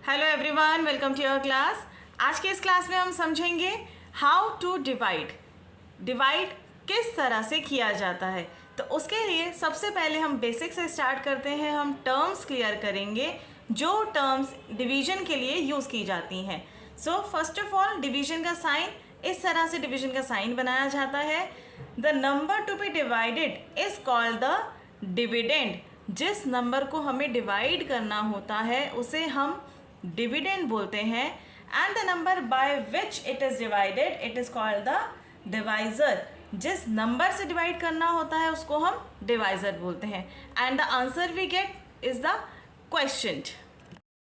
Hello everyone, welcome to your class. आज के इस क्लास में हम समझेंगे हाउ टू डिवाइड किस तरह से किया जाता है। तो उसके लिए सबसे पहले हम बेसिक से स्टार्ट करते हैं। हम टर्म्स क्लियर करेंगे जो टर्म्स डिवीजन के लिए यूज़ की जाती हैं। So first of all, division का साइन, इस तरह से डिवीजन का साइन बनाया जाता है। The number to be divided is called the dividend. जिस नंबर को हमें डिवाइड करना होता है उसे हम डिविडेंड बोलते हैं। And the number by which it is divided it is called the divisor. जिस नंबर से डिवाइड करना होता है उसको हम डिवाइज़र बोलते हैं। And the answer we get is the question.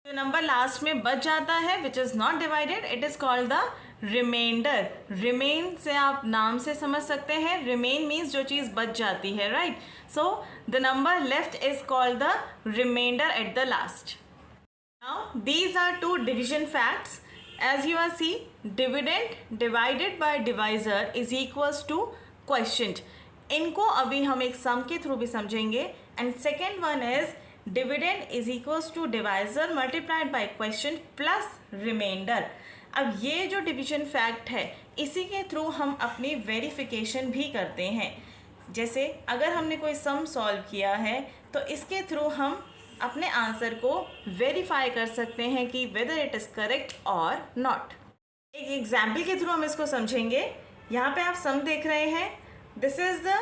जो नंबर लास्ट में बच जाता है which is not divided it is called the reminder. Remain से आप नाम से समझ सकते हैं, रिमेन मीन्स जो चीज़ बच जाती है, right. So the number left is called the remainder at the last. Now these are two division facts. As you are see, dividend divided by divisor is equals to quotient. इनको अभी हम एक सम के through भी समझेंगे। And second one is dividend is equals to divisor multiplied by question plus reminder. अब ये जो डिविजन फैक्ट है इसी के थ्रू हम अपनी वेरिफिकेशन भी करते हैं। जैसे अगर हमने कोई सम सॉल्व किया है तो इसके थ्रू हम अपने आंसर को वेरीफाई कर सकते हैं कि वेदर इट इज़ करेक्ट और नॉट। एक एग्जाम्पल के थ्रू हम इसको समझेंगे। यहाँ पे आप सम देख रहे हैं, this is the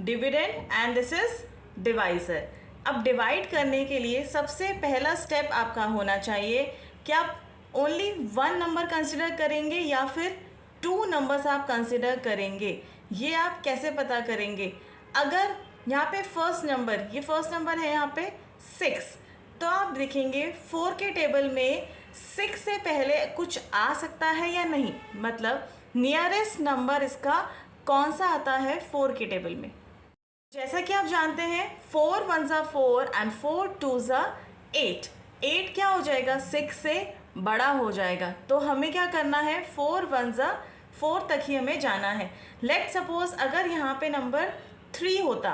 dividend and this is divisor. अब डिवाइड करने के लिए सबसे पहला स्टेप आपका होना चाहिए कि आप ओनली वन नंबर कंसिडर करेंगे या फिर टू नंबर्स आप कंसिडर करेंगे। ये आप कैसे पता करेंगे? अगर यहाँ पे फर्स्ट नंबर, ये फर्स्ट नंबर है यहाँ पे 6, तो आप देखेंगे 4 के टेबल में 6 से पहले कुछ आ सकता है या नहीं, मतलब नियरेस्ट नंबर इसका कौन सा आता है 4 के टेबल में। जैसा कि आप जानते हैं 4 1 ज़ा 4 एंड 4 2 ज़ा 8। 8 क्या हो जाएगा? 6 से बड़ा हो जाएगा। तो हमें क्या करना है? 4 1 ज़ा 4 तक ही हमें जाना है। लेट सपोज अगर यहाँ पे नंबर 3 होता,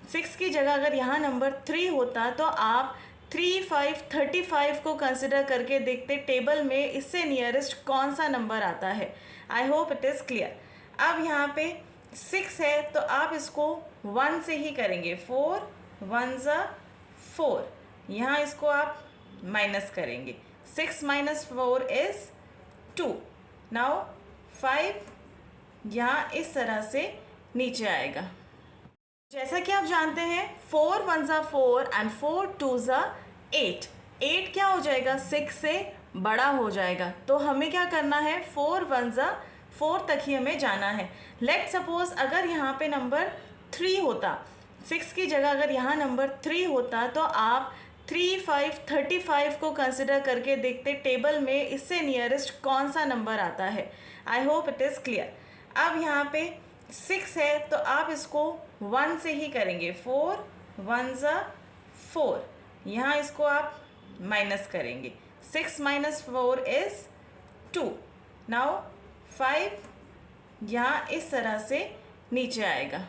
6 की जगह अगर यहाँ नंबर 3 होता तो आप 3 5 35 को कंसिडर करके देखते टेबल में इससे नियरेस्ट कौन सा नंबर आता है। I hope it is clear. अब यहाँ पे 6 है तो आप इसको 1 से ही करेंगे। 4 1 ज़ा 4, यहाँ इसको आप माइनस करेंगे। 6 माइनस 4 इज़ 2। नाउ 5 यहाँ इस तरह से नीचे आएगा। जैसा कि आप जानते हैं 4 1 ज़ा 4 एंड 4 2 ज़ा 8। 8 क्या हो जाएगा? 6 से बड़ा हो जाएगा। तो हमें क्या करना है? 4 1 ज़ा 4 तक ही हमें जाना है। लेट सपोज अगर यहाँ पे नंबर 3 होता, 6 की जगह अगर यहाँ नंबर 3 होता तो आप 3 5 35 को कंसिडर करके देखते टेबल में इससे नियरेस्ट कौन सा नंबर आता है। I hope it is clear. अब यहाँ पे 6 है तो आप इसको 1 से ही करेंगे। 4 1 ज़ा 4, यहाँ इसको आप माइनस करेंगे। 6 माइनस 4 इज़ 2। नाउ 5 यहाँ इस तरह से नीचे आएगा।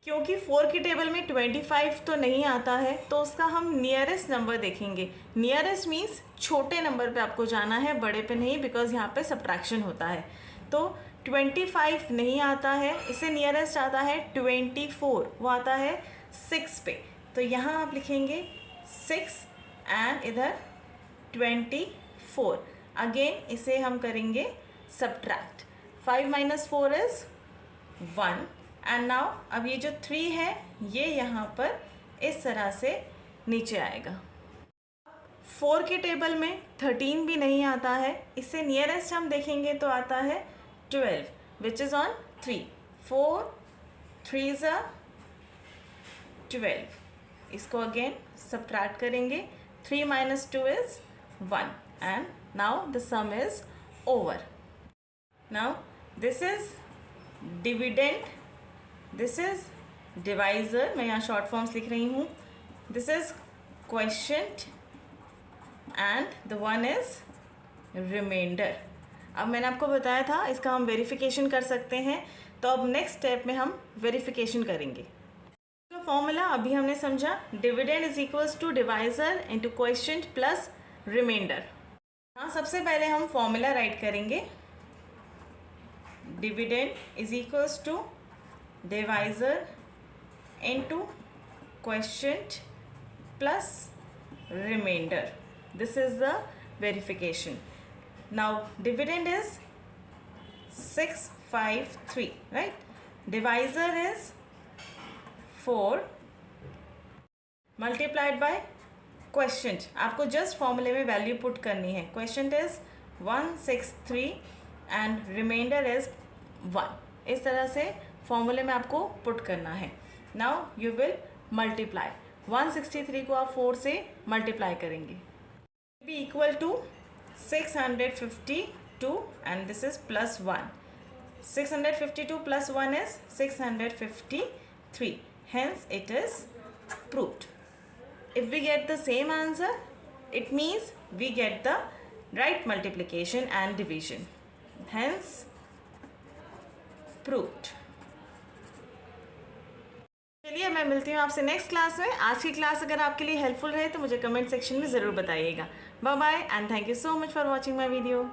क्योंकि 4 की टेबल में 25 तो नहीं आता है तो उसका हम नियरेस्ट नंबर देखेंगे। नियरेस्ट मीन्स छोटे नंबर पे आपको जाना है, बड़े पे नहीं, बिकॉज यहाँ पे सब्ट्रैक्शन होता है। तो 25 नहीं आता है, इससे नियरेस्ट आता है 24, वो आता है 6 पे। तो यहाँ आप लिखेंगे 6 एंड इधर 24। अगेन इसे हम करेंगे subtract. 5 minus 4 is 1 and now अब ये जो 3 है ये यहाँ पर इस तरह से नीचे आएगा। 4 के टेबल में 13 भी नहीं आता है, इससे नियरेस्ट हम देखेंगे तो आता है 12 which is on 3। 4 3 ज़ा 12, इसको अगेन सब्ट्रैक्ट करेंगे। 3 minus 2 is 1 and now the sum is over. Now this is dividend, this is divisor, मैं यहाँ शॉर्ट फॉर्म्स लिख रही हूँ। This is question and the one is reminder. अब मैंने आपको बताया था इसका हम वेरिफिकेशन कर सकते हैं। तो अब नेक्स्ट स्टेप में हम वेरिफिकेशन करेंगे। तो फॉर्मूला अभी हमने समझा, dividend is equals to divisor into quotient plus reminder. हाँ, सबसे पहले हम फॉर्मूला राइट करेंगे, dividend is equals to divisor into quotient plus reminder. This is the verification. Now dividend is 653, right? Divisor is 4 multiplied by quotient। आपको just फॉर्मूले में value put करनी है। Question is 163 and reminder is 1। इस तरह से फॉर्मूले में आपको पुट करना है। नाउ यू विल मल्टीप्लाई 163 को आप 4 से मल्टीप्लाई करेंगे, be equal to 652 and this is plus 1. 652 plus 1 is 653. Hence it is proved. If we get the same answer, it means we get the right multiplication and division. Hence proved. चलिए, मैं मिलती हूँ आपसे next class में। आज की class अगर आपके लिए हेल्पफुल रहे तो मुझे कमेंट सेक्शन में ज़रूर बताइएगा। Bye bye and thank you so much for watching my video.